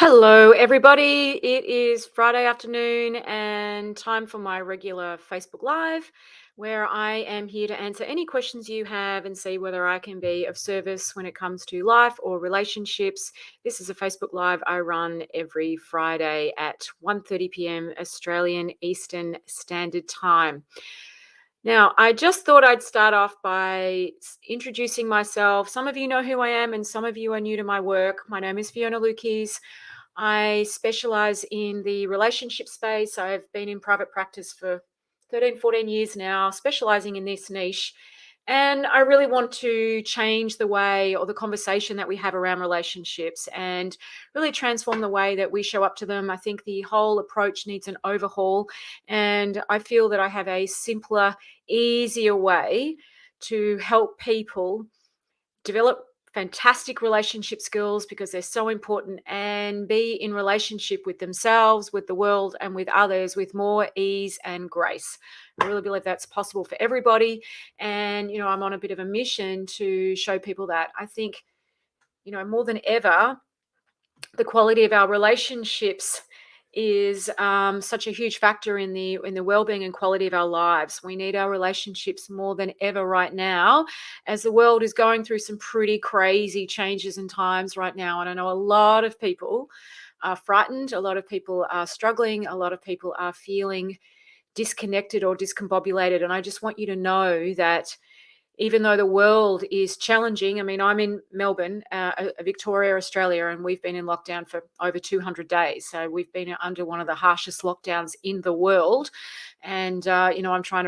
Hello, everybody. It is Friday afternoon and time for my regular Facebook Live, where I am here to answer any questions you have and see whether I can be of service when it comes to life or relationships. This is a Facebook Live I run every Friday at 1:30 p.m. Australian Eastern Standard Time. Now, I just thought I'd start off by introducing myself. Some of you know who I am, and some of you are new to my work. My name is Fiona Lukes. I specialize in the relationship space. I've been in private practice for 13, 14 years now, specializing in this niche. And I really want to change the way or the conversation that we have around relationships and really transform the way that we show up to them. I think the whole approach needs an overhaul. And I feel that I have a simpler, easier way to help people develop fantastic relationship skills because they're so important, and be in relationship with themselves, with the world, and with others with more ease and grace. I really believe that's possible for everybody. And, I'm on a bit of a mission to show people that. I think, more than ever, the quality of our relationships is such a huge factor in the well-being and quality of our lives. We need our relationships more than ever right now, as the world is going through some pretty crazy changes and times right now. And I know a lot of people are frightened, a lot of people are struggling, a lot of people are feeling disconnected or discombobulated. And I just want you to know that even though the world is challenging, I mean, I'm in Melbourne, Victoria, Australia, and we've been in lockdown for over 200 days. So we've been under one of the harshest lockdowns in the world. And, I'm trying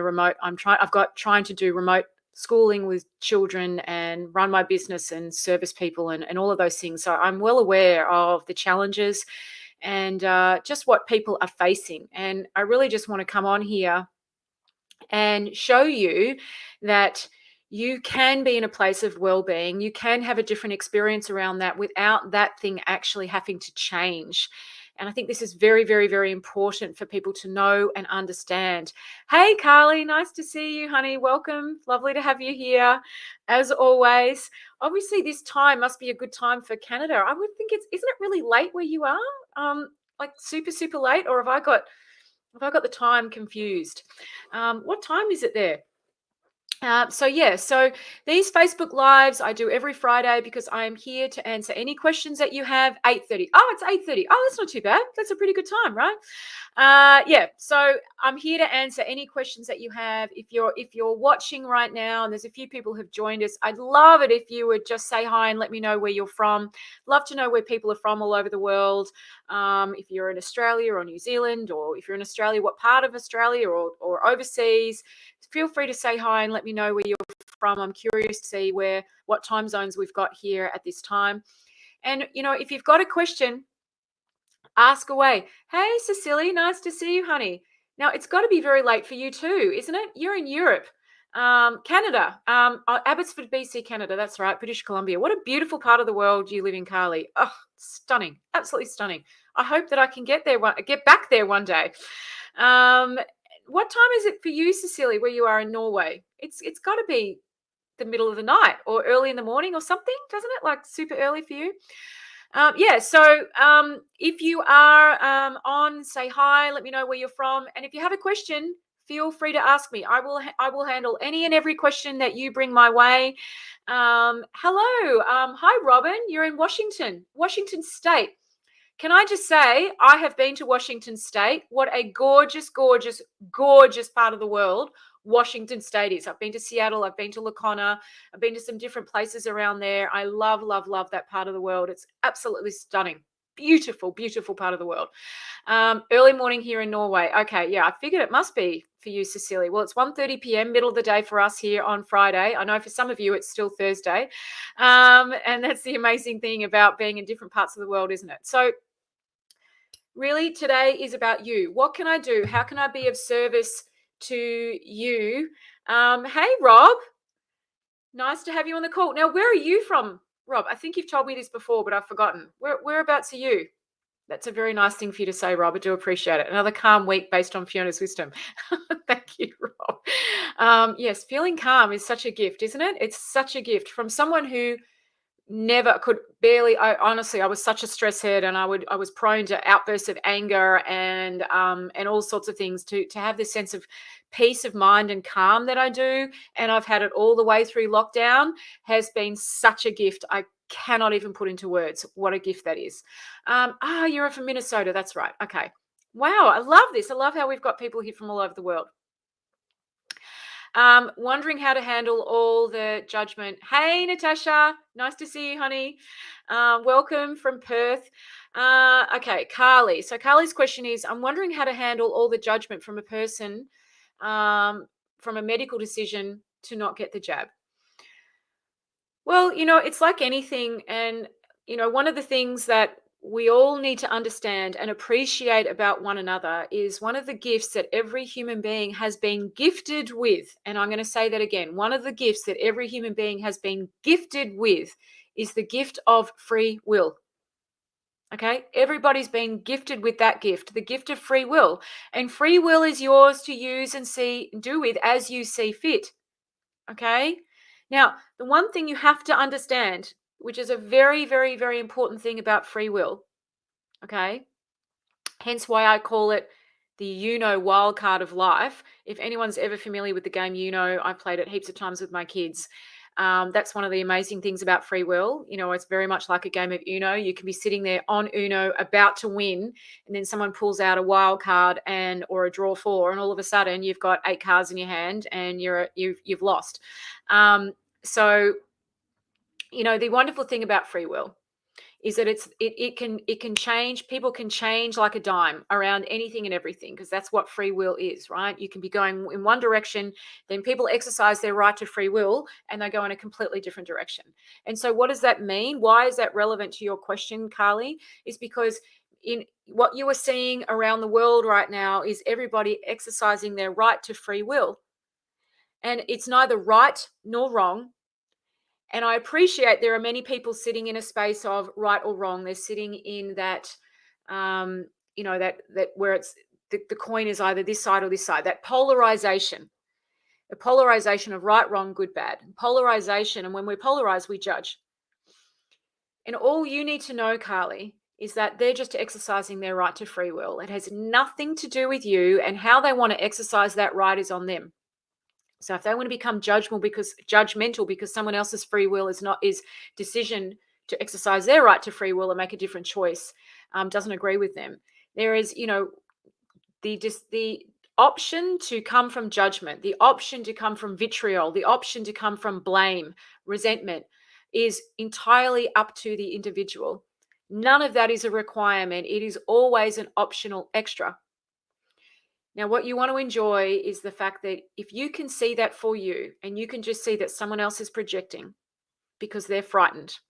to do remote schooling with children and run my business and service people and all of those things. So I'm well aware of the challenges and just what people are facing. And I really just want to come on here and show you that you can be in a place of well-being. You can have a different experience around that without that thing actually having to change. And I think this is very, very, very important for people to know and understand. Hey, Carly, nice to see you, honey. Welcome. Lovely to have you here, as always. Obviously, this time must be a good time for Canada. I would think isn't it really late where you are? Like super, super late, or have I got the time confused? What time is it there? So these Facebook Lives I do every Friday because I am here to answer any questions that you have. 8:30. Oh, it's 8:30. Oh, that's not too bad. That's a pretty good time, right? So I'm here to answer any questions that you have. If you're watching right now, and there's a few people who've joined us, I'd love it if you would just say hi and let me know where you're from. Love to know where people are from all over the world. If you're in Australia or New Zealand, or if you're in Australia, what part of Australia, or overseas, feel free to say hi and let me know where you're from. I'm curious to see what time zones we've got here at this time. And, if you've got a question, ask away. Hey, Cecily, nice to see you, honey. Now, it's got to be very late for you too, isn't it? You're in Europe. Canada, Abbotsford, BC, Canada. That's right, British Columbia. What a beautiful part of the world you live in, Carly. Oh, stunning, absolutely stunning. I hope that I can get back there one day. What time is it for you, Cecily, where you are in Norway? It's got to be the middle of the night or early in the morning or something, doesn't it? Like super early for you. If you are on, say hi, let me know where you're from. And if you have a question, feel free to ask me. I will handle any and every question that you bring my way. Hello. Hi, Robin. You're in Washington State. Can I just say, I have been to Washington State. What a gorgeous, gorgeous, gorgeous part of the world Washington State is. I've been to Seattle. I've been to LaCona. I've been to some different places around there. I love, love, love that part of the world. It's absolutely stunning. Beautiful, beautiful part of the world. Early morning here in Norway. Okay, yeah, I figured it must be for you, Cecily. Well, it's 1:30 p.m., middle of the day for us here on Friday. I know for some of you it's still Thursday. And that's the amazing thing about being in different parts of the world, isn't it? So really today is about you. What can I do? How can I be of service to you? Hey, Rob. Nice to have you on the call. Now, where are you from, Rob? I think you've told me this before, but I've forgotten. Whereabouts are you? That's a very nice thing for you to say, Rob. I do appreciate it. Another calm week based on Fiona's wisdom. Thank you, Rob. Yes, feeling calm is such a gift, isn't it? It's such a gift from someone who never could barely. I honestly, I was such a stress head, and I was prone to outbursts of anger and all sorts of things. To have this sense of peace of mind and calm that I do, and I've had it all the way through lockdown, has been such a gift. I cannot even put into words what a gift that is. You're from Minnesota. That's right. Okay. Wow, I love this. I love how we've got people here from all over the world. Wondering how to handle all the judgment. Hey, Natasha, nice to see you, honey. Welcome from Perth. Okay, Carly. So Carly's question is, I'm wondering how to handle all the judgment from a person, from a medical decision to not get the jab. Well, it's like anything. And, one of the things that we all need to understand and appreciate about one another is one of the gifts that every human being has been gifted with. And I'm going to say that again. One of the gifts that every human being has been gifted with is the gift of free will. Okay. Everybody's been gifted with that gift, the gift of free will. And free will is yours to use and do with as you see fit. Okay. Now, the one thing you have to understand, which is a very, very, very important thing about free will, okay, hence why I call it the wild card of life. If anyone's ever familiar with the game I've played it heaps of times with my kids. That's one of the amazing things about free will. It's very much like a game of Uno. You can be sitting there on Uno about to win, and then someone pulls out a wild card or a draw four, and all of a sudden you've got 8 cards in your hand and you've lost. So the wonderful thing about free will is that it can change. People can change like a dime around anything and everything, because that's what free will is, right? You can be going in one direction, then people exercise their right to free will and they go in a completely different direction. And so what does that mean? Why is that relevant to your question, Carly? Is because in what you are seeing around the world right now is everybody exercising their right to free will. And it's neither right nor wrong. And I appreciate there are many people sitting in a space of right or wrong. They're sitting in that, that where it's the coin is either this side or this side. That polarization, the polarization of right, wrong, good, bad. Polarization, and when we're polarized, we judge. And all you need to know, Carly, is that they're just exercising their right to free will. It has nothing to do with you, and how they want to exercise that right is on them. So if they want to become judgmental because someone else's free will is decision to exercise their right to free will and make a different choice, doesn't agree with them. There is, the option to come from judgment, the option to come from vitriol, the option to come from blame, resentment is entirely up to the individual. None of that is a requirement. It is always an optional extra. Now, what you want to enjoy is the fact that if you can see that for you, and you can just see that someone else is projecting because they're frightened.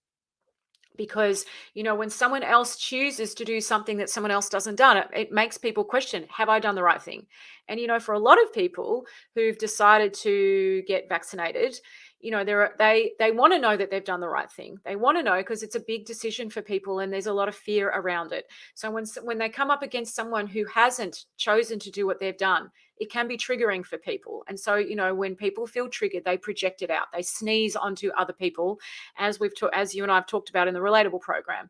Because, when someone else chooses to do something that someone else doesn't done, it makes people question, have I done the right thing? And, for a lot of people who've decided to get vaccinated, they want to know that they've done the right thing. They want to know because it's a big decision for people and there's a lot of fear around it. So when they come up against someone who hasn't chosen to do what they've done, it can be triggering for people. And so, when people feel triggered, they project it out. They sneeze onto other people, as you and I have talked about in the Relatable program.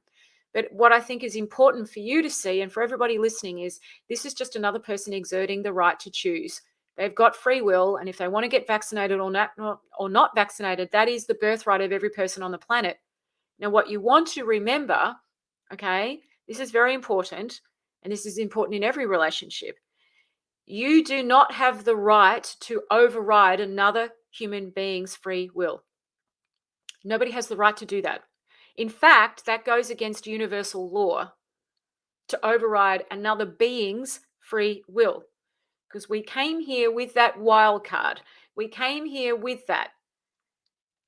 But what I think is important for you to see, and for everybody listening, is this is just another person exerting the right to choose. They've got free will, and if they want to get vaccinated or not vaccinated, that is the birthright of every person on the planet. Now, what you want to remember, okay, this is very important, and this is important in every relationship. You do not have the right to override another human being's free will. Nobody has the right to do that. In fact, that goes against universal law to override another being's free will. Because we came here with that wild card. We came here with that.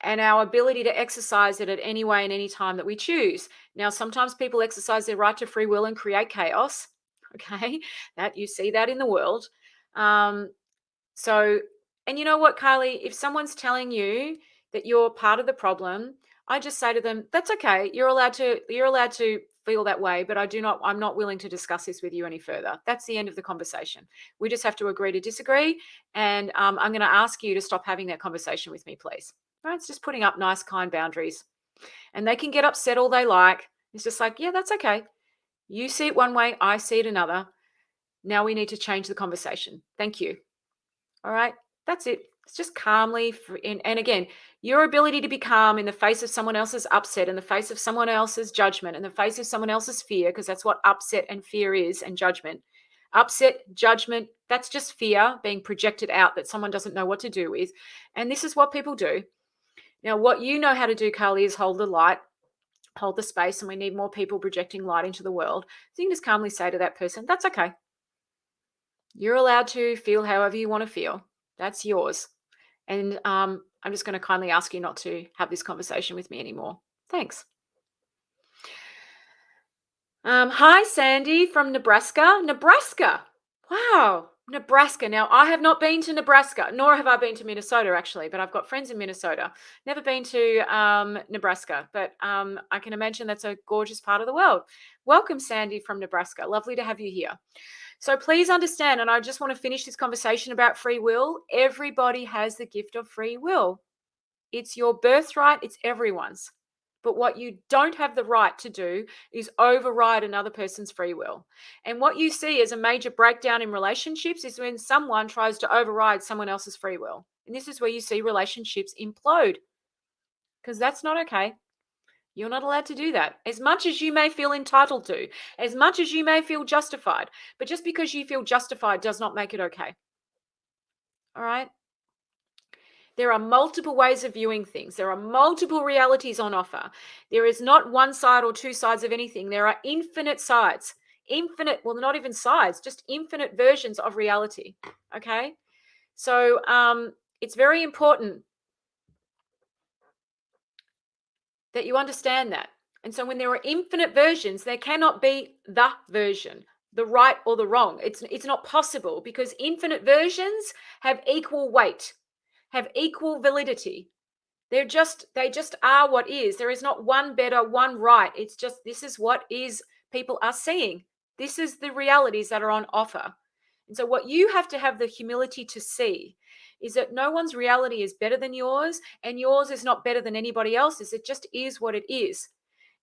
And our ability to exercise it at any way and any time that we choose. Now, sometimes people exercise their right to free will and create chaos. Okay, that you see that in the world. And you know what, Carly, if someone's telling you that you're part of the problem, I just say to them, that's okay. You're allowed to feel that way, but I'm not willing to discuss this with you any further. That's the end of the conversation. We just have to agree to disagree. And I'm going to ask you to stop having that conversation with me, please. All right, it's just putting up nice, kind boundaries. And they can get upset all they like. It's just like, yeah, that's okay. You see it one way, I see it another. Now we need to change the conversation. Thank you. All right. That's it. It's just calmly. And again, your ability to be calm in the face of someone else's upset, in the face of someone else's judgment, in the face of someone else's fear, because that's what upset and fear is, and judgment. Upset, judgment, that's just fear being projected out that someone doesn't know what to do with. And this is what people do. Now, what you know how to do, Carly, is hold the light, hold the space, and we need more people projecting light into the world. So you can just calmly say to that person, that's okay. You're allowed to feel however you want to feel. That's yours. And I'm just going to kindly ask you not to have this conversation with me anymore. Thanks. Hi, Sandy from Nebraska. Nebraska. Wow. Nebraska. Now, I have not been to Nebraska, nor have I been to Minnesota, actually, but I've got friends in Minnesota. Never been to Nebraska, but I can imagine that's a gorgeous part of the world. Welcome, Sandy from Nebraska. Lovely to have you here. So please understand, and I just want to finish this conversation about free will. Everybody has the gift of free will. It's your birthright, it's everyone's. But what you don't have the right to do is override another person's free will. And what you see as a major breakdown in relationships is when someone tries to override someone else's free will. And this is where you see relationships implode, because that's not okay. You're not allowed to do that. As much as you may feel entitled to, as much as you may feel justified, but just because you feel justified does not make it okay. All right? There are multiple ways of viewing things. There are multiple realities on offer. There is not one side or two sides of anything. There are infinite sides. Infinite, well, not even sides, just infinite versions of reality. Okay? So it's very important that you understand that. And so when there are infinite versions, there cannot be the version, the right or the wrong. It's not possible, because infinite versions have equal weight, have equal validity. They just are what is. There is not one better, one right. It's just, this is what is, people are seeing. This is the realities that are on offer. And so what you have to have the humility to see is that no one's reality is better than yours, and yours is not better than anybody else's. It just is what it is.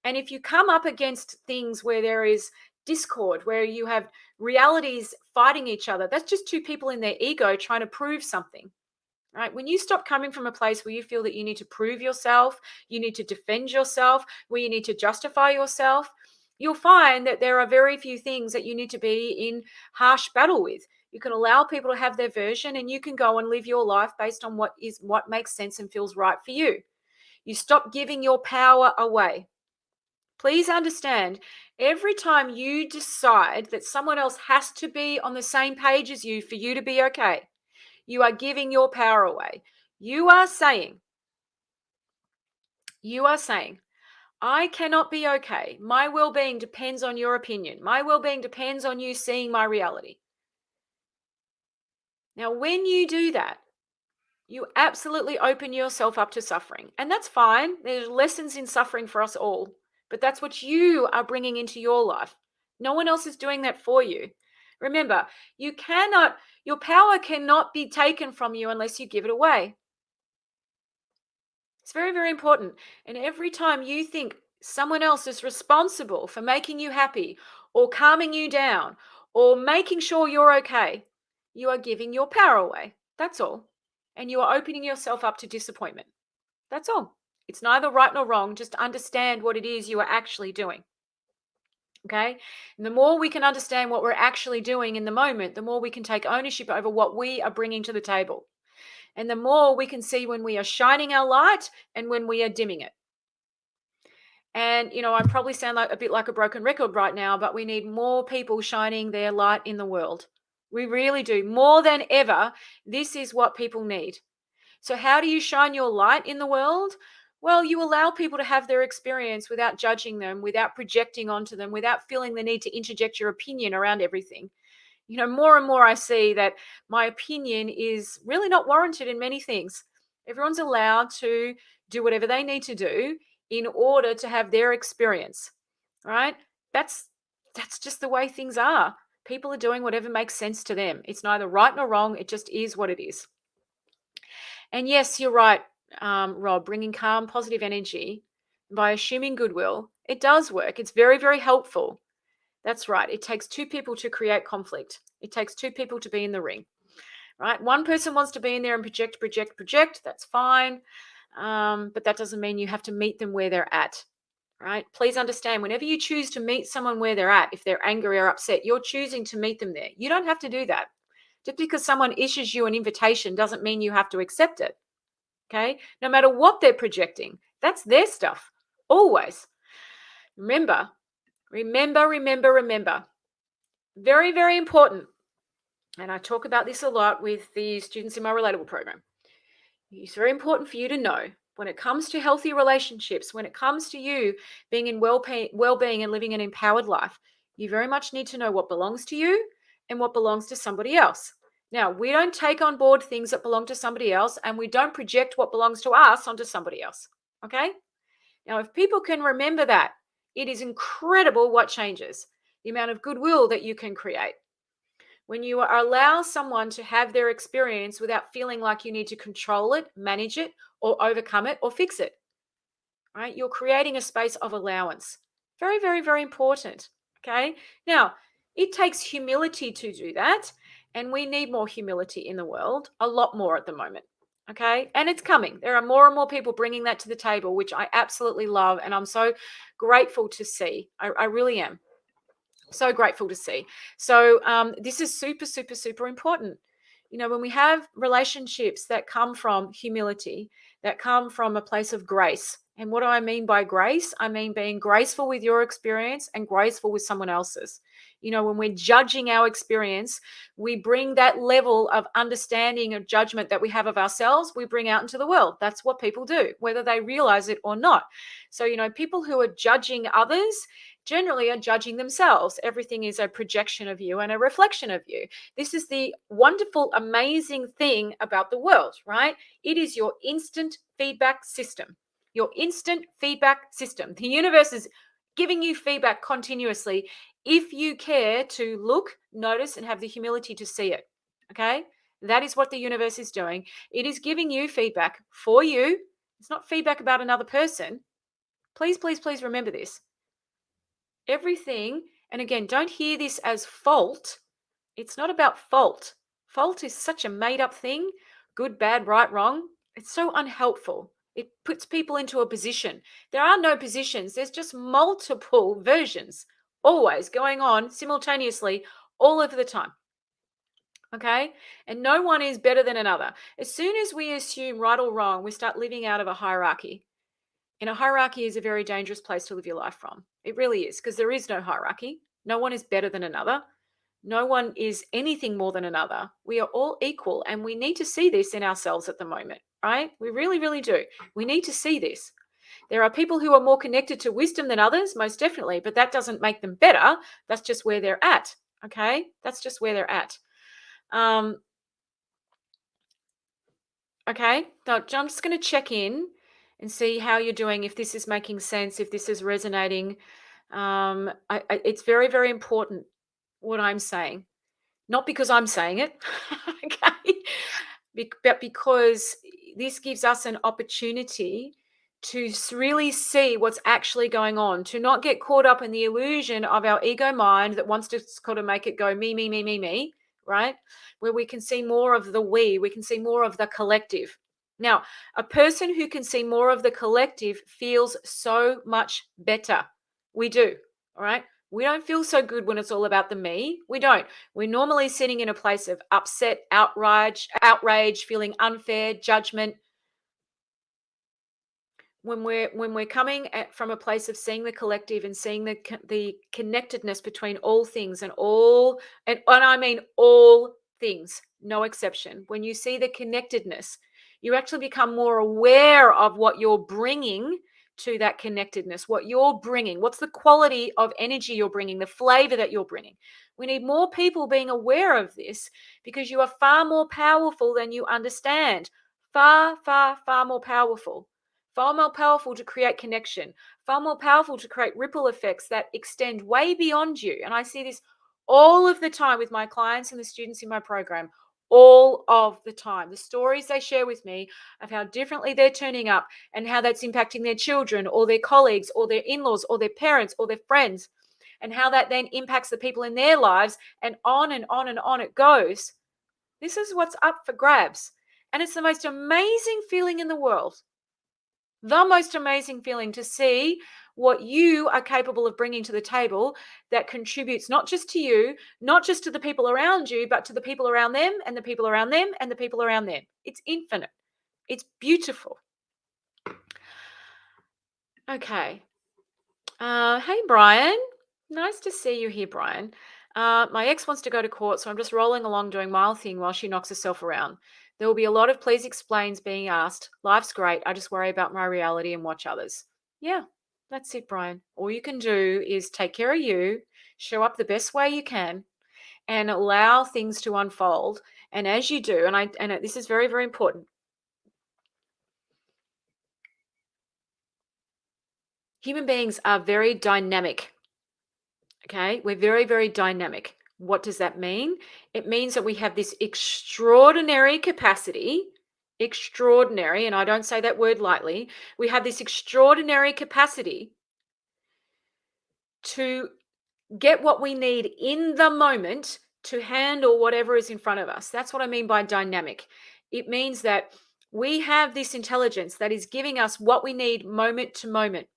And if you come up against things where there is discord, where you have realities fighting each other, that's just two people in their ego trying to prove something. Right? When you stop coming from a place where you feel that you need to prove yourself, you need to defend yourself, where you need to justify yourself, you'll find that there are very few things that you need to be in harsh battle with. You can allow people to have their version, and you can go and live your life based on what makes sense and feels right for you. You stop giving your power away. Please understand, every time you decide that someone else has to be on the same page as you for you to be okay, you are giving your power away. You are saying, I cannot be okay. My well-being depends on your opinion. My well-being depends on you seeing my reality. Now, when you do that, you absolutely open yourself up to suffering. And that's fine. There's lessons in suffering for us all. But that's what you are bringing into your life. No one else is doing that for you. Remember, your power cannot be taken from you unless you give it away. It's very, very important. And every time you think someone else is responsible for making you happy or calming you down or making sure you're okay, you are giving your power away. That's all. And you are opening yourself up to disappointment. That's all. It's neither right nor wrong. Just understand what it is you are actually doing. Okay? And the more we can understand what we're actually doing in the moment, the more we can take ownership over what we are bringing to the table. And the more we can see when we are shining our light and when we are dimming it. And, I probably sound like a bit like a broken record right now, but we need more people shining their light in the world. We really do. More than ever, this is what people need. So how do you shine your light in the world? Well, you allow people to have their experience without judging them, without projecting onto them, without feeling the need to interject your opinion around everything. More and more I see that my opinion is really not warranted in many things. Everyone's allowed to do whatever they need to do in order to have their experience, right? That's just the way things are. People are doing whatever makes sense to them. It's neither right nor wrong. It just is what it is. And yes, you're right, Rob, bringing calm, positive energy by assuming goodwill. It does work. It's very, very helpful. That's right. It takes two people to create conflict. It takes two people to be in the ring, right? One person wants to be in there and project, project, project. That's fine. But that doesn't mean you have to meet them where they're at, right? Please understand, whenever you choose to meet someone where they're at, if they're angry or upset, you're choosing to meet them there. You don't have to do that. Just because someone issues you an invitation doesn't mean you have to accept it, okay? No matter what they're projecting, that's their stuff, always. Remember, remember, remember, remember. Very, very important. And I talk about this a lot with the students in my Relatable program. It's very important for you to know, when it comes to healthy relationships, when it comes to you being in well-being and living an empowered life, you very much need to know what belongs to you and what belongs to somebody else. Now, we don't take on board things that belong to somebody else, and we don't project what belongs to us onto somebody else. Okay? Now, if people can remember that, it is incredible what changes, the amount of goodwill that you can create. When you allow someone to have their experience without feeling like you need to control it, manage it, or overcome it, or fix it, right? You're creating a space of allowance. Very, very, very important. Okay. Now, it takes humility to do that. And we need more humility in the world, a lot more at the moment. Okay. And it's coming. There are more and more people bringing that to the table, which I absolutely love. And I'm so grateful to see. I really am. So grateful to see. So this is super, super, super important. You know, when we have relationships that come from humility, that come from a place of grace. And what do I mean by grace? I mean being graceful with your experience and graceful with someone else's. You know, when we're judging our experience, we bring that level of understanding of judgment that we have of ourselves, we bring out into the world. That's what people do, whether they realize it or not. So, you know, people who are judging others generally are judging themselves. Everything is a projection of you and a reflection of you. This is the wonderful, amazing thing about the world, right? It is your instant feedback system. Your instant feedback system. The universe is giving you feedback continuously if you care to look, notice, and have the humility to see it. Okay? That is what the universe is doing. It is giving you feedback for you. It's not feedback about another person. Please, please, please remember this. Everything, and again, don't hear this as fault. It's not about fault. Fault is such a made up thing, good, bad, right, wrong. It's so unhelpful. It puts people into a position. There are no positions, there's just multiple versions always going on simultaneously all over the time. Okay? And no one is better than another. As soon as we assume right or wrong, we start living out of a hierarchy. And a hierarchy is a very dangerous place to live your life from. It really is, because there is no hierarchy. No one is better than another. No one is anything more than another. We are all equal, and we need to see this in ourselves at the moment, right? We really, really do. We need to see this. There are people who are more connected to wisdom than others, most definitely, but that doesn't make them better. That's just where they're at, okay? That's just where they're at. Okay, so I'm just going to check in and see how you're doing, if this is making sense, if this is resonating. It's very, very important what I'm saying. Not because I'm saying it, okay, but because this gives us an opportunity to really see what's actually going on, to not get caught up in the illusion of our ego mind that wants to kind of make it go me, me, me, me, me, right? Where we can see more of the we can see more of the collective. Now, a person who can see more of the collective feels so much better. We do, all right? We don't feel so good when it's all about the me. We don't. We're normally sitting in a place of upset, outrage, feeling unfair, judgment. When we're coming from a place of seeing the collective and seeing the connectedness between all things and I mean all things, no exception. When you see the connectedness, you actually become more aware of what you're bringing to that connectedness, what you're bringing, what's the quality of energy you're bringing, the flavor that you're bringing. We need more people being aware of this, because you are far more powerful than you understand. Far, far, far more powerful. Far more powerful to create connection, far more powerful to create ripple effects that extend way beyond you. And I see this all of the time with my clients and the students in my program, all of the time. The stories they share with me of how differently they're turning up and how that's impacting their children or their colleagues or their in-laws or their parents or their friends, and how that then impacts the people in their lives, and on and on and on it goes. This is what's up for grabs. And it's the most amazing feeling in the world. The most amazing feeling to see what you are capable of bringing to the table that contributes not just to you, not just to the people around you, but to the people around them and the people around them and the people around them. It's infinite. It's beautiful. Okay. Hey, Brian. Nice to see you here, Brian. My ex wants to go to court, so I'm just rolling along doing my thing while she knocks herself around. There will be a lot of please explains being asked. Life's great. I just worry about my reality and watch others. Yeah, that's it, Brian. All you can do is take care of you, show up the best way you can, and allow things to unfold. And as you do, and this is very, very important. Human beings are very dynamic. Okay, we're very, very dynamic. What does that mean? It means that we have this extraordinary capacity, extraordinary, and I don't say that word lightly. We have this extraordinary capacity to get what we need in the moment to handle whatever is in front of us. That's what I mean by dynamic. It means that we have this intelligence that is giving us what we need moment to moment.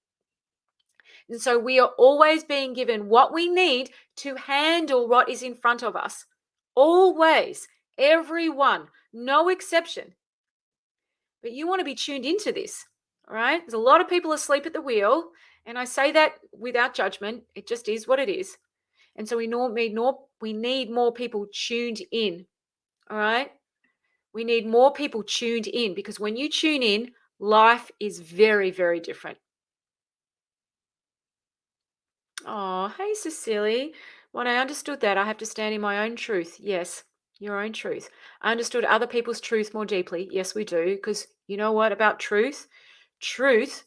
And so we are always being given what we need to handle what is in front of us. Always, everyone, no exception. But you want to be tuned into this, all right? There's a lot of people asleep at the wheel, and I say that without judgment. It just is what it is. And so we need more people tuned in, all right? We need more people tuned in, because when you tune in, life is very, very different. Oh, hey, Cecily. When I understood that, I have to stand in my own truth. Yes, your own truth. I understood other people's truth more deeply. Yes, we do. Because you know what about truth? Truth,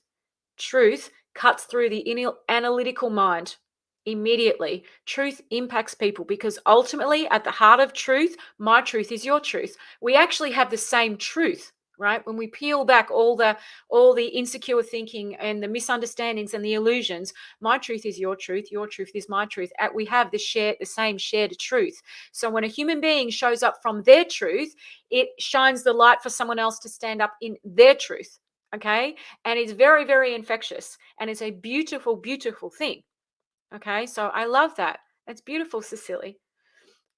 truth cuts through the analytical mind immediately. Truth impacts people, because ultimately, at the heart of truth, my truth is your truth. We actually have the same truth. Right? When we peel back all the insecure thinking and the misunderstandings and the illusions, my truth is your truth is my truth. We have the same shared truth. So when a human being shows up from their truth, it shines the light for someone else to stand up in their truth. Okay? And it's very, very infectious, and it's a beautiful, beautiful thing. Okay? So I love that. That's beautiful, Cecily.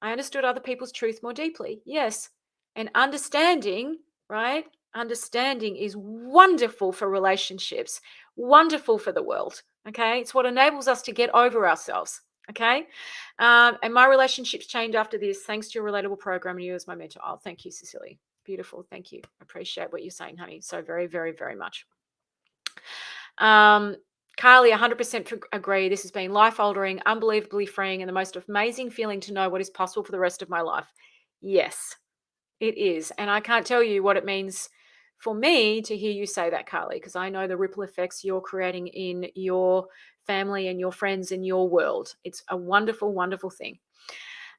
I understood other people's truth more deeply. Yes. And understanding, right? Understanding is wonderful for relationships, wonderful for the world. Okay. It's what enables us to get over ourselves. Okay. And my relationships changed after this, thanks to your relatable program and you as my mentor. Oh, thank you, Cecily. Beautiful. Thank you. Appreciate what you're saying, honey. So very, very, very much. Carly, 100% agree. This has been life-altering, unbelievably freeing, and the most amazing feeling to know what is possible for the rest of my life. Yes, it is. And I can't tell you what it means for me to hear you say that, Carly, because I know the ripple effects you're creating in your family and your friends in your world. It's a wonderful, wonderful thing.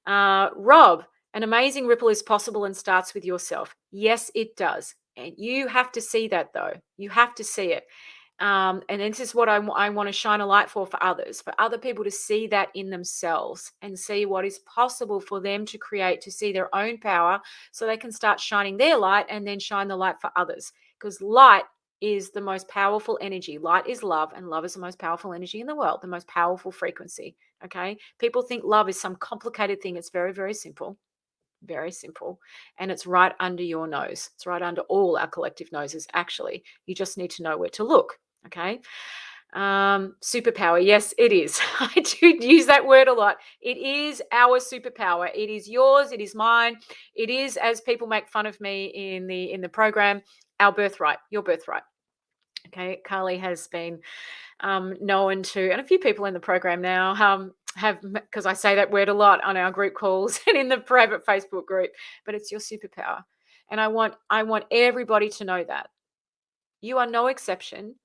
Rob, an amazing ripple is possible and starts with yourself. Yes, it does. And you have to see that, though. You have to see it. And this is what I want to shine a light for others, for other people to see that in themselves and see what is possible for them to create, to see their own power, so they can start shining their light and then shine the light for others. Because light is the most powerful energy. Light is love, and love is the most powerful energy in the world, the most powerful frequency. Okay. People think love is some complicated thing. It's very, very simple. Very simple. And it's right under your nose. It's right under all our collective noses, actually. You just need to know where to look. Okay. Superpower. Yes, it is. I do use that word a lot. It is our superpower. It is yours. It is mine. It is, as people make fun of me in the program, our birthright, your birthright. Okay. Carly has been known to, and a few people in the program now have, because I say that word a lot on our group calls and in the private Facebook group, but it's your superpower. And I want everybody to know that. You are no exception.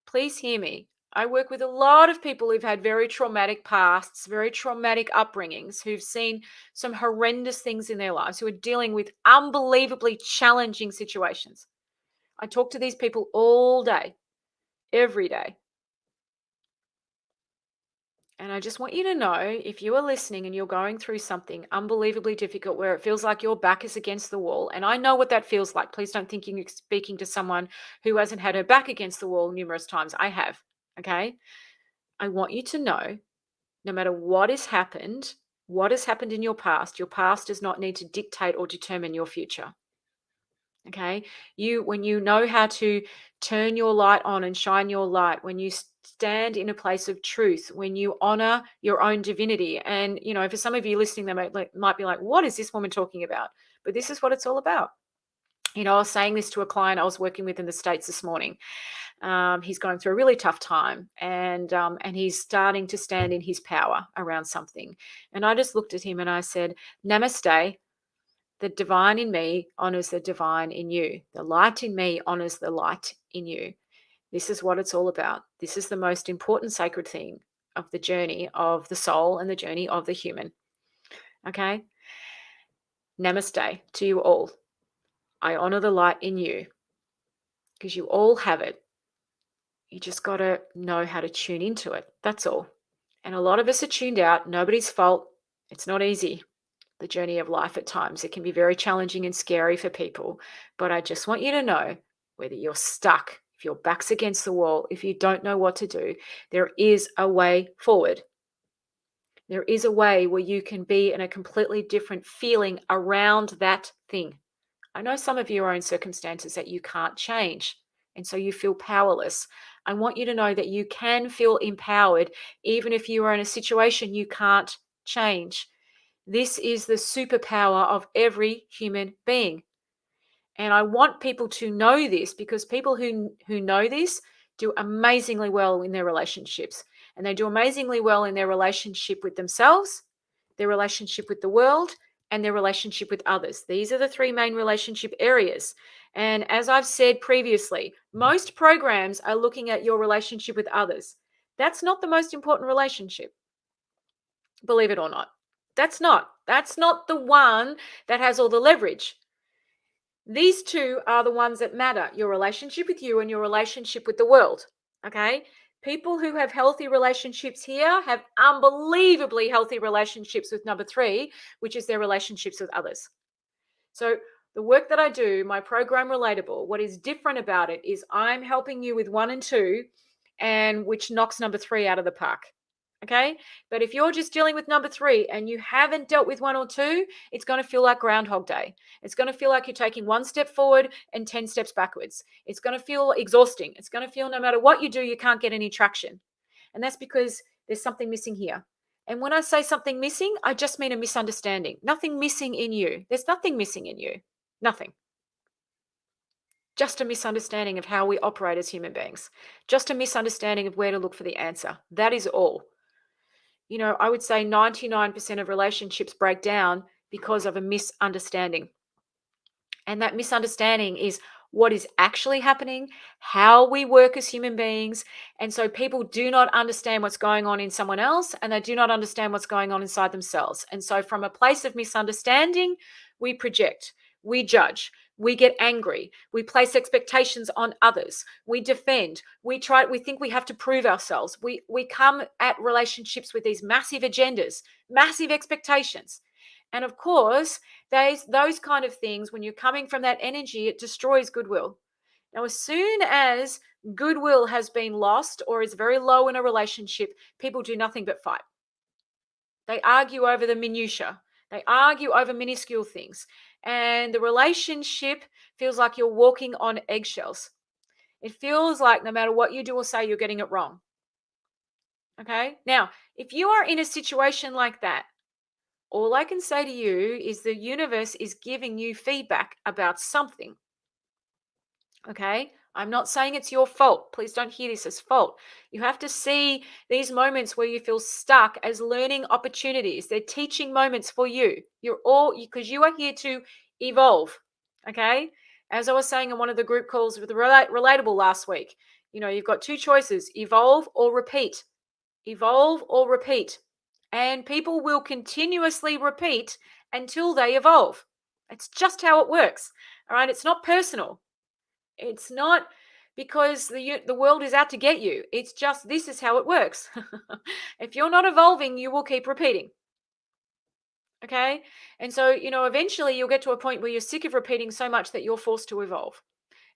Please hear me. I work with a lot of people who've had very traumatic pasts, very traumatic upbringings, who've seen some horrendous things in their lives, who are dealing with unbelievably challenging situations. I talk to these people all day, every day. And I just want you to know, if you are listening and you're going through something unbelievably difficult where it feels like your back is against the wall, and I know what that feels like. Please don't think you're speaking to someone who hasn't had her back against the wall numerous times. I have. Okay. I want you to know, no matter what has happened in your past does not need to dictate or determine your future. Okay. When you know how to turn your light on and shine your light, when you stand in a place of truth, when you honor your own divinity. And, for some of you listening, they might be like, what is this woman talking about? But this is what it's all about. I was saying this to a client I was working with in the States this morning. He's going through a really tough time, and he's starting to stand in his power around something. And I just looked at him and I said, Namaste. The divine in me honors the divine in you. The light in me honors the light in you. This is what it's all about. This is the most important sacred thing of the journey of the soul and the journey of the human. Okay? Namaste to you all. I honor the light in you because you all have it. You just got to know how to tune into it. That's all. And a lot of us are tuned out. Nobody's fault. It's not easy. The journey of life at times. It can be very challenging and scary for people. But I just want you to know, whether you're stuck, if your back's against the wall, if you don't know what to do, there is a way forward. There is a way where you can be in a completely different feeling around that thing. I know some of you are in circumstances that you can't change, and so you feel powerless. I want you to know that you can feel empowered even if you are in a situation you can't change. This is the superpower of every human being. And I want people to know this, because people who know this do amazingly well in their relationships. And they do amazingly well in their relationship with themselves, their relationship with the world, and their relationship with others. These are the three main relationship areas. And as I've said previously, most programs are looking at your relationship with others. That's not the most important relationship, believe it or not. That's not the one that has all the leverage. These two are the ones that matter: your relationship with you and your relationship with the world. Okay. People who have healthy relationships here have unbelievably healthy relationships with number three, which is their relationships with others. So, the work that I do, my program Relatable, what is different about it is I'm helping you with one and two, and which knocks number three out of the park. Okay. But if you're just dealing with number three and you haven't dealt with one or two, it's going to feel like Groundhog Day. It's going to feel like you're taking one step forward and 10 steps backwards. It's going to feel exhausting. It's going to feel no matter what you do, you can't get any traction. And that's because there's something missing here. And when I say something missing, I just mean a misunderstanding. Nothing missing in you. There's nothing missing in you. Nothing. Just a misunderstanding of how we operate as human beings. Just a misunderstanding of where to look for the answer. That is all. I would say 99% of relationships break down because of a misunderstanding. And that misunderstanding is what is actually happening, how we work as human beings. And so people do not understand what's going on in someone else, and they do not understand what's going on inside themselves. And so from a place of misunderstanding, we project, we judge, we get angry, we place expectations on others, we defend, we think we have to prove ourselves. We come at relationships with these massive agendas, massive expectations. And of course, those kind of things, when you're coming from that energy, it destroys goodwill. Now, as soon as goodwill has been lost or is very low in a relationship, people do nothing but fight. They argue over the minutiae. They argue over minuscule things. And the relationship feels like you're walking on eggshells. It feels like no matter what you do or say, you're getting it wrong. Okay? Now, if you are in a situation like that, all I can say to you is the universe is giving you feedback about something. Okay? I'm not saying it's your fault. Please don't hear this as fault. You have to see these moments where you feel stuck as learning opportunities. They're teaching moments for you. Because you are here to evolve. Okay? As I was saying in one of the group calls with the Relatable last week, You've got two choices: evolve or repeat. Evolve or repeat. And people will continuously repeat until they evolve. It's just how it works. All right. It's not personal. It's not because the world is out to get you. It's just this is how it works. If you're not evolving, you will keep repeating. Okay. And so, eventually you'll get to a point where you're sick of repeating so much that you're forced to evolve.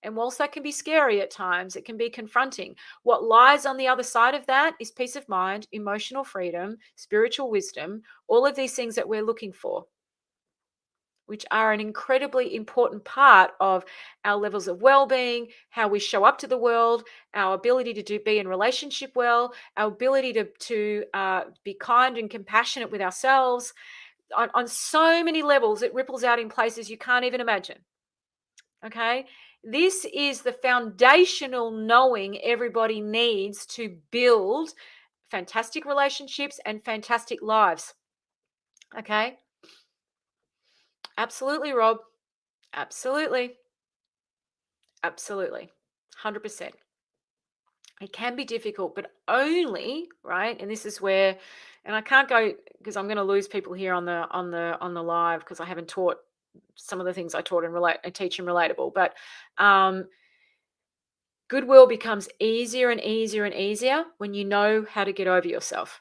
And whilst that can be scary at times, it can be confronting. What lies on the other side of that is peace of mind, emotional freedom, spiritual wisdom, all of these things that we're looking for, which are an incredibly important part of our levels of well-being, how we show up to the world, our ability to be in relationship well, our ability to be kind and compassionate with ourselves. On so many levels, it ripples out in places you can't even imagine. Okay. This is the foundational knowing everybody needs to build fantastic relationships and fantastic lives. Okay. Absolutely, Rob. Absolutely. Absolutely. 100%. It can be difficult, but only, right? And this is where, and I can't go because I'm going to lose people here on the live because I haven't taught some of the things I taught and teach in Relatable. But goodwill becomes easier and easier and easier when you know how to get over yourself,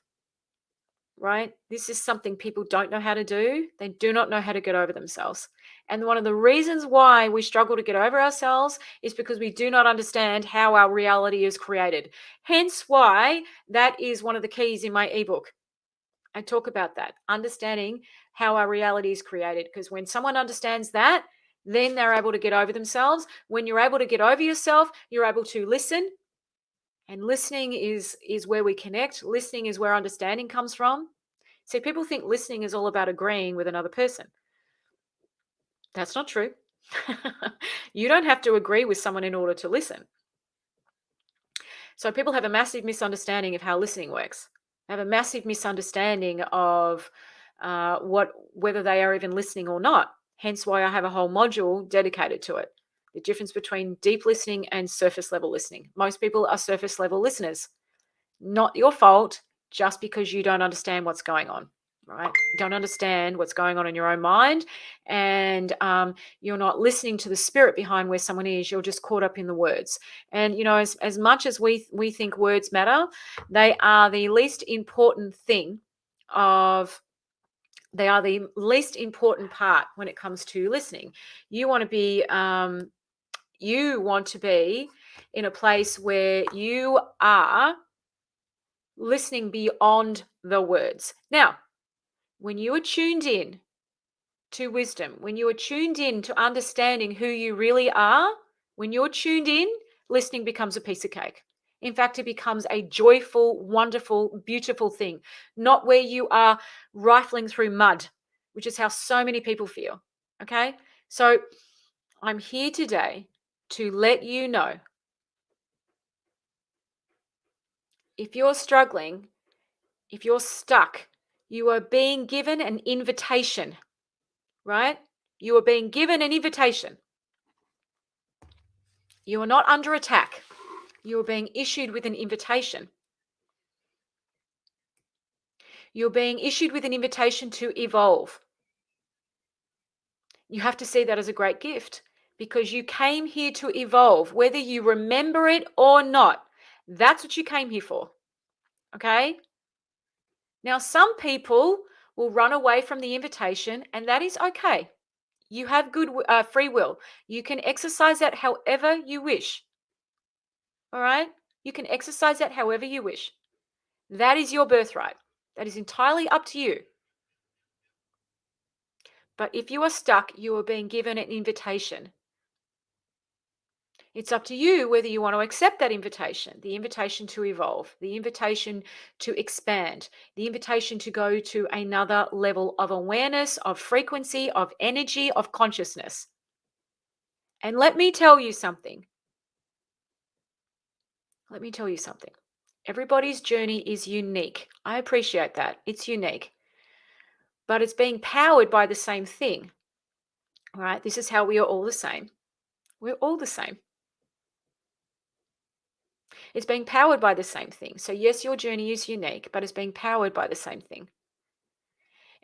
right? This is something people don't know how to do. They do not know how to get over themselves. And one of the reasons why we struggle to get over ourselves is because we do not understand how our reality is created. Hence why that is one of the keys in my ebook. I talk about that, understanding how our reality is created. Because when someone understands that, then they're able to get over themselves. When you're able to get over yourself, you're able to listen. And listening is where we connect. Listening is where understanding comes from. See, people think listening is all about agreeing with another person. That's not true. You don't have to agree with someone in order to listen. So people have a massive misunderstanding of how listening works. They have a massive misunderstanding of whether they are even listening or not. Hence why I have a whole module dedicated to it. The difference between deep listening and surface level listening. Most people are surface level listeners. Not your fault, just because you don't understand what's going on, right? You don't understand what's going on in your own mind, and you're not listening to the spirit behind where someone is. You're just caught up in the words. And as much as we think words matter, they are the least important thing of. They are the least important part when it comes to listening. You want to be. You want to be in a place where you are listening beyond the words. Now, when you are tuned in to wisdom, when you are tuned in to understanding who you really are, when you're tuned in, listening becomes a piece of cake. In fact, it becomes a joyful, wonderful, beautiful thing, not where you are rifling through mud, which is how so many people feel. Okay. So I'm here today to let you know if you're struggling, if you're stuck, you are being given an invitation, right? You are being given an invitation. You are not under attack. You are being issued with an invitation. You're being issued with an invitation to evolve. You have to see that as a great gift because you came here to evolve, whether you remember it or not. That's what you came here for. Okay? Now, some people will run away from the invitation, and that is okay. You have good free will. You can exercise that however you wish. All right? You can exercise that however you wish. That is your birthright. That is entirely up to you. But if you are stuck, you are being given an invitation. It's up to you whether you want to accept that invitation, the invitation to evolve, the invitation to expand, the invitation to go to another level of awareness, of frequency, of energy, of consciousness. And let me tell you something. Let me tell you something. Everybody's journey is unique. I appreciate that. It's unique. But it's being powered by the same thing. All right? This is how we are all the same. We're all the same. It's being powered by the same thing. So yes, your journey is unique, but it's being powered by the same thing.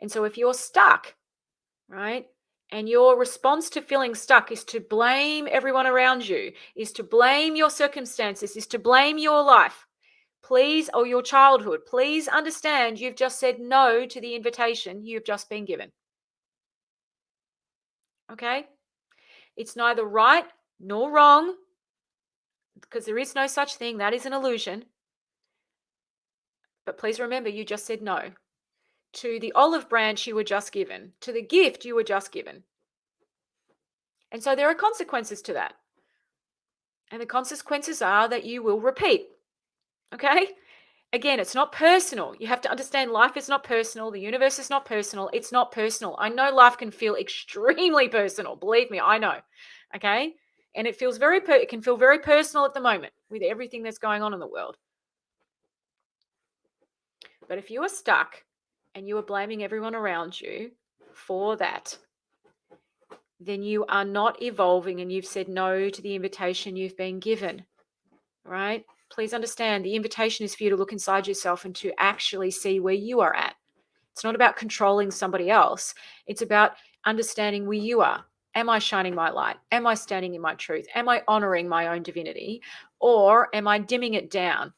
And so if you're stuck, right? And your response to feeling stuck is to blame everyone around you, is to blame your circumstances, is to blame your life. Please, or your childhood, please understand you've just said no to the invitation you've just been given. Okay? It's neither right nor wrong, because there is no such thing. That is an illusion. But please remember, you just said no to the olive branch you were just given, to the gift you were just given. And so there are consequences to that. And the consequences are that you will repeat. Okay? Again, it's not personal. You have to understand life is not personal. The universe is not personal. It's not personal. I know life can feel extremely personal. Believe me, I know. Okay? And it feels it can feel very personal at the moment with everything that's going on in the world. But if you are stuck and you are blaming everyone around you for that, then you are not evolving and you've said no to the invitation you've been given, right? Please understand the invitation is for you to look inside yourself and to actually see where you are at. It's not about controlling somebody else. It's about understanding where you are. Am I shining my light? Am I standing in my truth? Am I honoring my own divinity? Or am I dimming it down?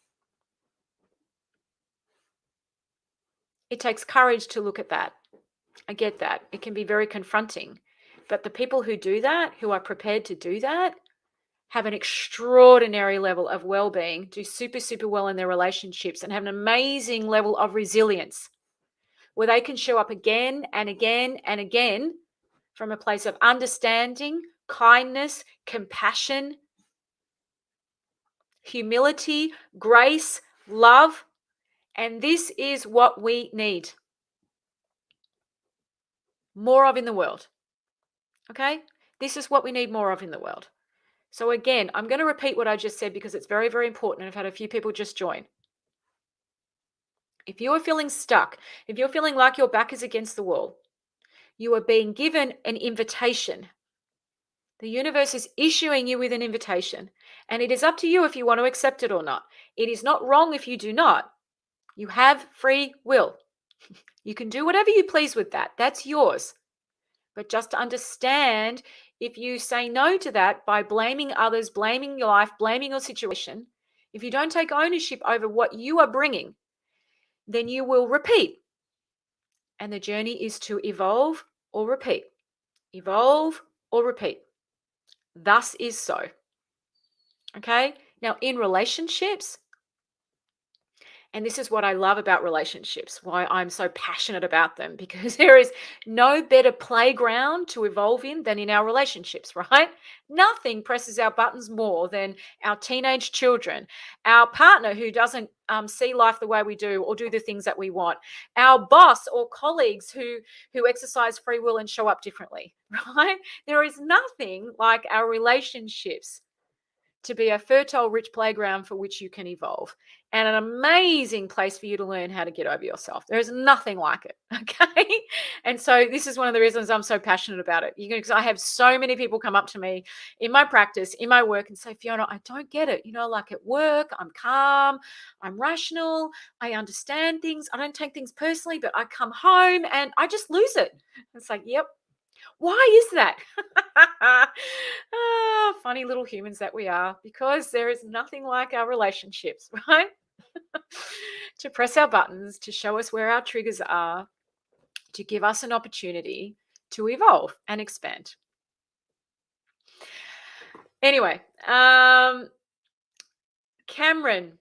It takes courage to look at that. I get that. It can be very confronting. But the people who do that, who are prepared to do that, have an extraordinary level of well-being, do super, super well in their relationships, and have an amazing level of resilience where they can show up again and again and again from a place of understanding, kindness, compassion, humility, grace, love. And this is what we need more of in the world. Okay? This is what we need more of in the world. So again, I'm going to repeat what I just said because it's very, very important. And I've had a few people just join. If you are feeling stuck, if you're feeling like your back is against the wall, you are being given an invitation. The universe is issuing you with an invitation, and it is up to you if you want to accept it or not. It is not wrong if you do not. You have free will. You can do whatever you please with that. That's yours. But just to understand, if you say no to that by blaming others, blaming your life, blaming your situation, if you don't take ownership over what you are bringing, then you will repeat. And the journey is to evolve or repeat. Evolve or repeat. Thus is so. Okay? Now, in relationships, and this is what I love about relationships, why I'm so passionate about them, because there is no better playground to evolve in than in our relationships, right? Nothing presses our buttons more than our teenage children, our partner who doesn't see life the way we do or do the things that we want, our boss or colleagues who exercise free will and show up differently, right? There is nothing like our relationships to be a fertile, rich playground for which you can evolve and an amazing place for you to learn how to get over yourself. There is nothing like it. Okay. And so this is one of the reasons I'm so passionate about it. Because I have so many people come up to me in my practice, in my work, and say, Fiona, I don't get it. Like at work, I'm calm, I'm rational, I understand things, I don't take things personally, but I come home and I just lose it. It's like, yep. Why is that? Funny little humans that we are, because there is nothing like our relationships, right? To press our buttons, to show us where our triggers are, to give us an opportunity to evolve and expand. Anyway, Cameron.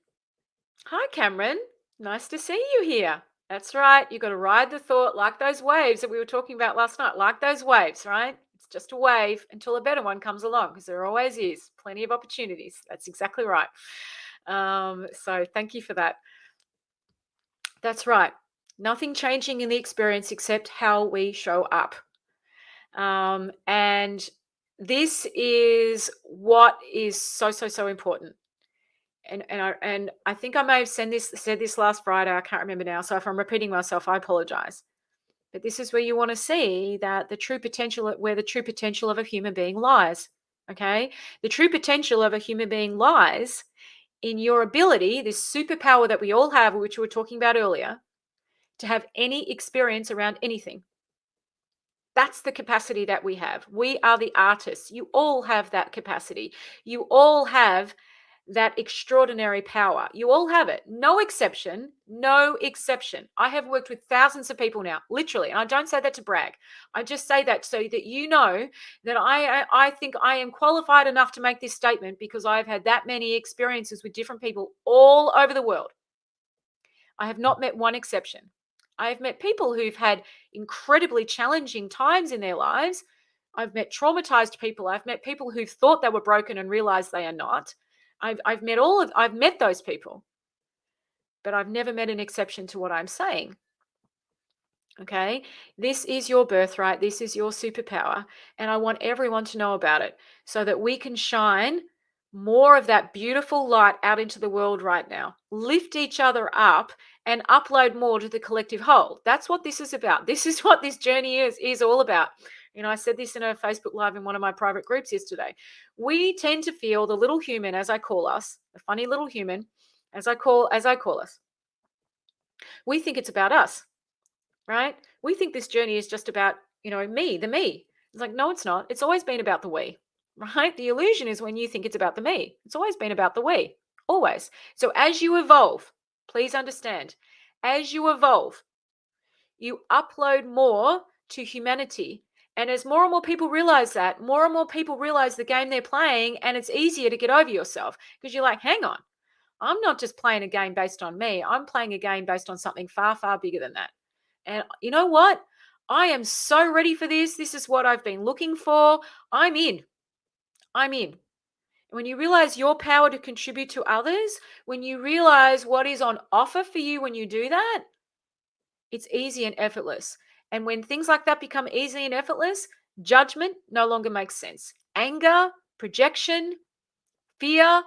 Hi, Cameron. Nice to see you here. That's right. You've got to ride the thought like those waves that we were talking about last night, like those waves, right? It's just a wave until a better one comes along, because there always is plenty of opportunities. That's exactly right. So thank you for that. That's right. Nothing changing in the experience except how we show up. And this is what is so, so, so important. And I think I may have said this last Friday. I can't remember now. So if I'm repeating myself, I apologize. But this is where you want to see that the true potential of a human being lies. Okay, the true potential of a human being lies in your ability, this superpower that we all have, which we were talking about earlier, to have any experience around anything. That's the capacity that we have. We are the artists. You all have that capacity. You all have that extraordinary power. You all have it. No exception. No exception. I have worked with thousands of people now, literally. And I don't say that to brag. I just say that so that you know that I think I am qualified enough to make this statement because I've had that many experiences with different people all over the world. I have not met one exception. I've met people who've had incredibly challenging times in their lives. I've met traumatized people. I've met people who've thought they were broken and realized they are not. I've met those people, but I've never met an exception to what I'm saying. Okay, this is your birthright. This is your superpower, and I want everyone to know about it so that we can shine more of that beautiful light out into the world right now. Lift each other up and upload more to the collective whole. That's what this is about. This is what this journey is all about. I said this in a Facebook Live in one of my private groups yesterday. We tend to feel the little human, as I call us, the funny little human, as I call us. We think it's about us, right? We think this journey is just about, me, the me. It's like, no, it's not. It's always been about the we, right? The illusion is when you think it's about the me. It's always been about the we, always. So as you evolve, please understand, as you evolve, you upload more to humanity. And as more and more people realize that, more and more people realize the game they're playing, and it's easier to get over yourself because you're like, hang on, I'm not just playing a game based on me. I'm playing a game based on something far, far bigger than that. And you know what? I am so ready for this. This is what I've been looking for. I'm in. I'm in. When you realize your power to contribute to others, when you realize what is on offer for you when you do that, it's easy and effortless. And when things like that become easy and effortless, judgment no longer makes sense. Anger, projection, fear,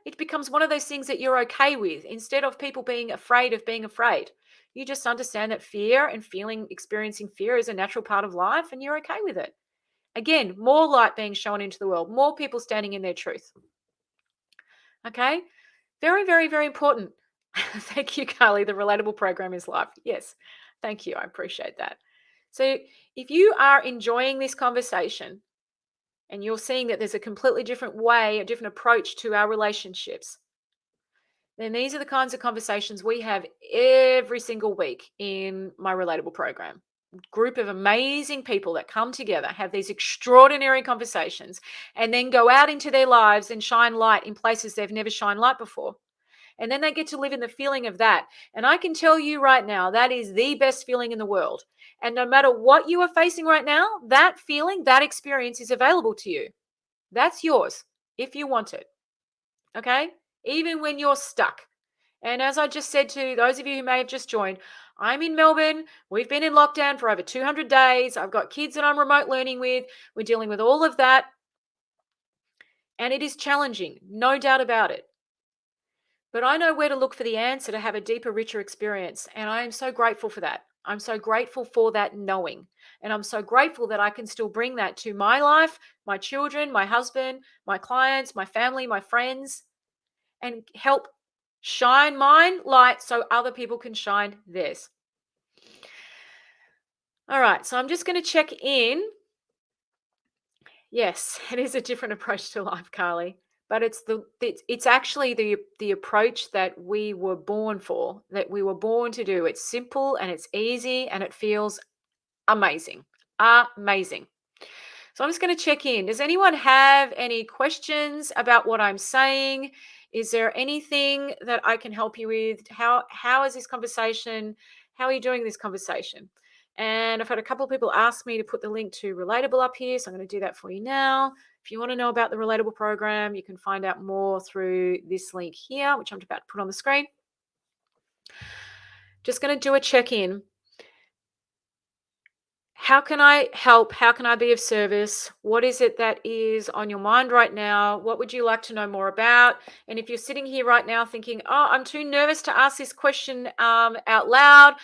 it becomes one of those things that you're okay with instead of people being afraid of being afraid. You just understand that fear and experiencing fear is a natural part of life and you're okay with it. Again, more light being shown into the world, more people standing in their truth. Okay? Very, very, very important. Thank you, Carly. The relatable program is live. Yes. Thank you. I appreciate that. So if you are enjoying this conversation and you're seeing that there's a completely different way, a different approach to our relationships, then these are the kinds of conversations we have every single week in my relatable program. Group of amazing people that come together, have these extraordinary conversations, and then go out into their lives and shine light in places they've never shined light before. And then they get to live in the feeling of that. And I can tell you right now, that is the best feeling in the world. And no matter what you are facing right now, that feeling, that experience is available to you. That's yours if you want it. Okay? Even when you're stuck. And as I just said to those of you who may have just joined, I'm in Melbourne. We've been in lockdown for over 200 days. I've got kids that I'm remote learning with. We're dealing with all of that. And it is challenging, no doubt about it. But I know where to look for the answer to have a deeper, richer experience. And I am so grateful for that. I'm so grateful for that knowing. And I'm so grateful that I can still bring that to my life, my children, my husband, my clients, my family, my friends, and help shine mine light so other people can shine theirs. All right, so I'm just going to check in. Yes, it is a different approach to life, Carly, but it's actually the approach that we were born for, that we were born to do. It's simple and it's easy and it feels amazing. Amazing. So I'm just going to check in. Does anyone have any questions about what I'm saying? Is there anything that I can help you with? How is this conversation? How are you doing this conversation? And I've had a couple of people ask me to put the link to Relatable up here, so I'm going to do that for you now. If you want to know about the Relatable program, you can find out more through this link here, which I'm about to put on the screen. Just going to do a check-in. How can I help? How can I be of service? What is it that is on your mind right now? What would you like to know more about? And if you're sitting here right now thinking, oh, I'm too nervous to ask this question out loud,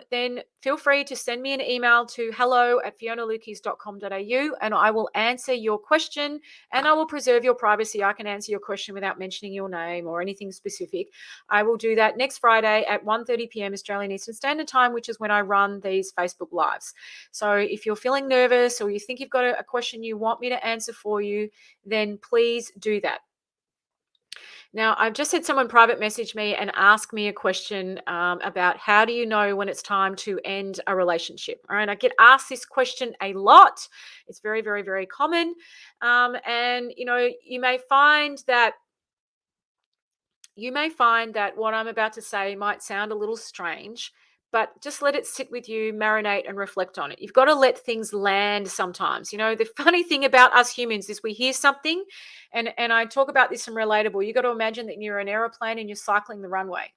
then feel free to send me an email to hello@fionalukis.com.au and I will answer your question and I will preserve your privacy. I can answer your question without mentioning your name or anything specific. I will do that next Friday at 1:30 p.m. Australian Eastern Standard Time, which is when I run these Facebook Lives. So if you're feeling nervous or you think you've got a question you want me to answer for you, then please do that. Now, I've just had someone private message me and ask me a question about how do you know when it's time to end a relationship? All right, I get asked this question a lot. It's very, very, very common. And, you may find that what I'm about to say might sound a little strange, but just let it sit with you, marinate, and reflect on it. You've got to let things land sometimes. The funny thing about us humans is we hear something, and I talk about this in Relatable. You got to imagine that you're an aeroplane and you're circling the runway.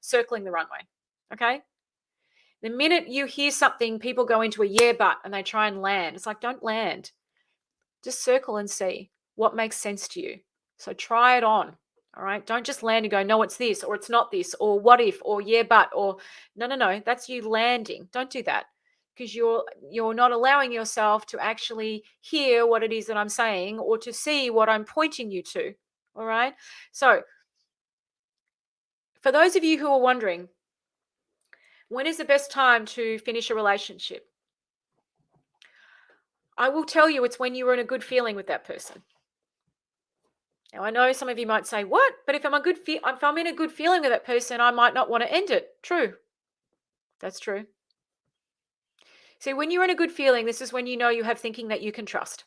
Okay. The minute you hear something, people go into a yeah, but, and they try and land. It's like, don't land. Just circle and see what makes sense to you. So try it on. All right. Don't just land and go, no, it's this, or it's not this, or what if, or yeah, but, or no, no, no. That's you landing. Don't do that because you're not allowing yourself to actually hear what it is that I'm saying or to see what I'm pointing you to. All right. So for those of you who are wondering, when is the best time to finish a relationship? I will tell you it's when you were in a good feeling with that person. Now, I know some of you might say, "What? But if I'm in a good feeling with that person, I might not want to end it." True. That's true. See, when you're in a good feeling, this is when you know you have thinking that you can trust.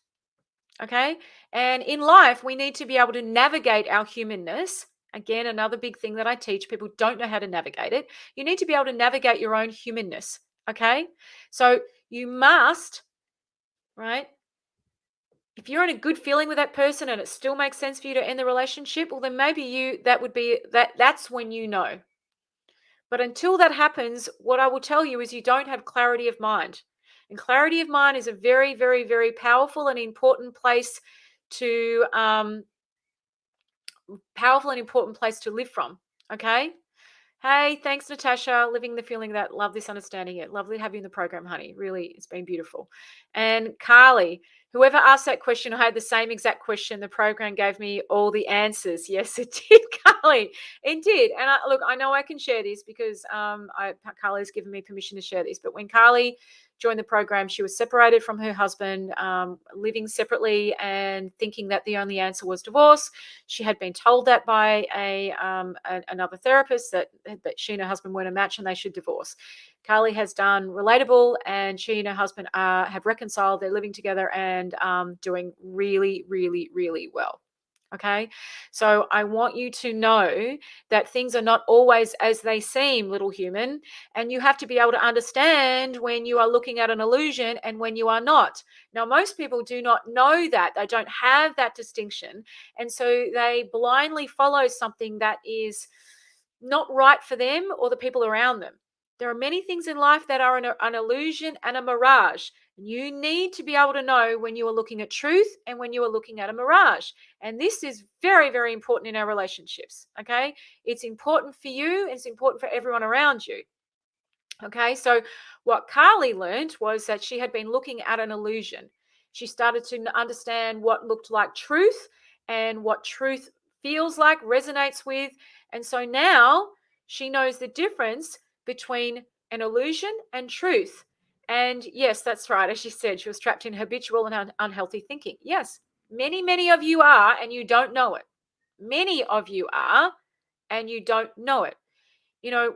Okay? And in life, we need to be able to navigate our humanness. Again, another big thing that I teach people don't know how to navigate it. You need to be able to navigate your own humanness. Okay? So you must, right? If you're in a good feeling with that person and it still makes sense for you to end the relationship, well, then maybe that's when you know. But until that happens, what I will tell you is you don't have clarity of mind. And clarity of mind is a very, very, very powerful and important place to live from. Okay. Hey, thanks, Natasha. Living the feeling that love this understanding it. Lovely to have you in the program, honey. Really, it's been beautiful. And Carly, whoever asked that question, I had the same exact question. The program gave me all the answers. Yes, it did, Carly. It did. And look, I know I can share this because Carly's given me permission to share this. But when Carly joined the program, she was separated from her husband, living separately and thinking that the only answer was divorce. She had been told that by another therapist that she and her husband weren't a match and they should divorce. Carly has done Relatable, and she and her husband have reconciled. They're living together and doing really, really, really well. Okay. So I want you to know that things are not always as they seem, little human. And you have to be able to understand when you are looking at an illusion and when you are not. Now, most people do not know that. They don't have that distinction. And so they blindly follow something that is not right for them or the people around them. There are many things in life that are an illusion and a mirage. You need to be able to know when you are looking at truth and when you are looking at a mirage. And this is very, very important in our relationships. Okay. It's important for you. It's important for everyone around you. Okay. So what Carly learned was that she had been looking at an illusion. She started to understand what looked like truth and what truth feels like, resonates with. And so now she knows the difference between an illusion and truth. And yes, that's right. As she said, she was trapped in habitual and unhealthy thinking. Yes, many, many of you are, and you don't know it. Many of you are, and you don't know it.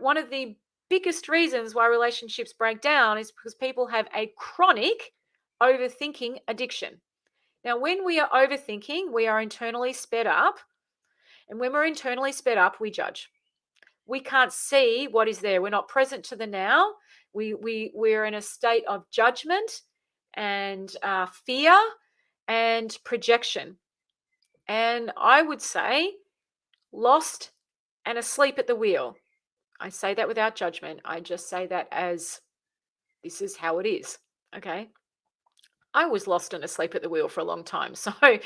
One of the biggest reasons why relationships break down is because people have a chronic overthinking addiction. Now, when we are overthinking, we are internally sped up. And when we're internally sped up, we judge. We can't see what is there. We're not present to the now. We're in a state of judgment and fear and projection. And I would say lost and asleep at the wheel. I say that without judgment. I just say that as this is how it is. Okay. I was lost and asleep at the wheel for a long time. So, I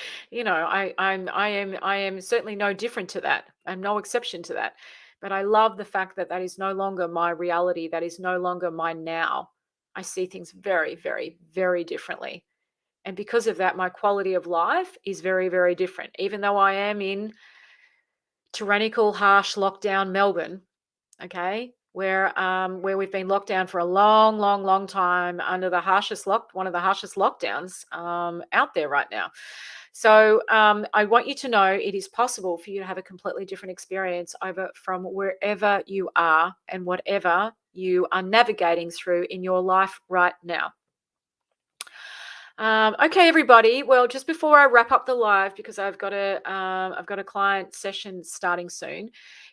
am certainly no different to that. I'm no exception to that. But I love the fact that that is no longer my reality. That is no longer my now. I see things very, very, very differently. And because of that, my quality of life is very, very different. Even though I am in tyrannical, harsh lockdown Melbourne, okay, where we've been locked down for a long, long, long time under one of the harshest lockdowns out there right now. So I want you to know it is possible for you to have a completely different experience over from wherever you are and whatever you are navigating through in your life right now. Okay, everybody. Well, just before I wrap up the live, because I've got a client session starting soon.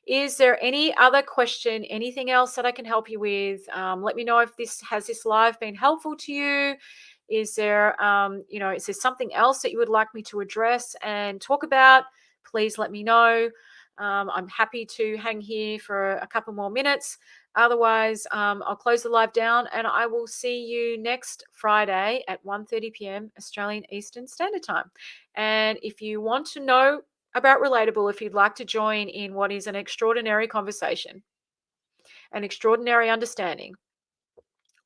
Is there any other question? Anything else that I can help you with? Let me know if this live been helpful to you. Is there something else that you would like me to address and talk about? Please let me know. I'm happy to hang here for a couple more minutes. Otherwise, I'll close the live down and I will see you next Friday at 1:30 p.m. Australian Eastern Standard Time. And if you want to know about Relatable, if you'd like to join in what is an extraordinary conversation, an extraordinary understanding,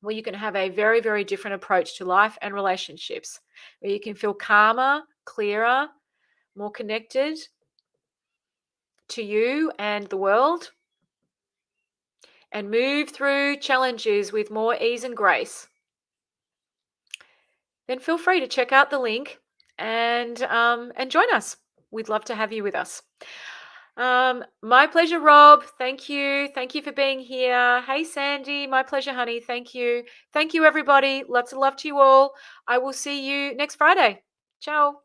where you can have a very, very different approach to life and relationships, where you can feel calmer, clearer, more connected to you and the world, and move through challenges with more ease and grace, then feel free to check out the link and join us. We'd love to have you with us. My pleasure, Rob. Thank you. Thank you for being here. Hey, Sandy. My pleasure, honey. Thank you. Thank you, everybody. Lots of love to you all. I will see you next Friday. Ciao.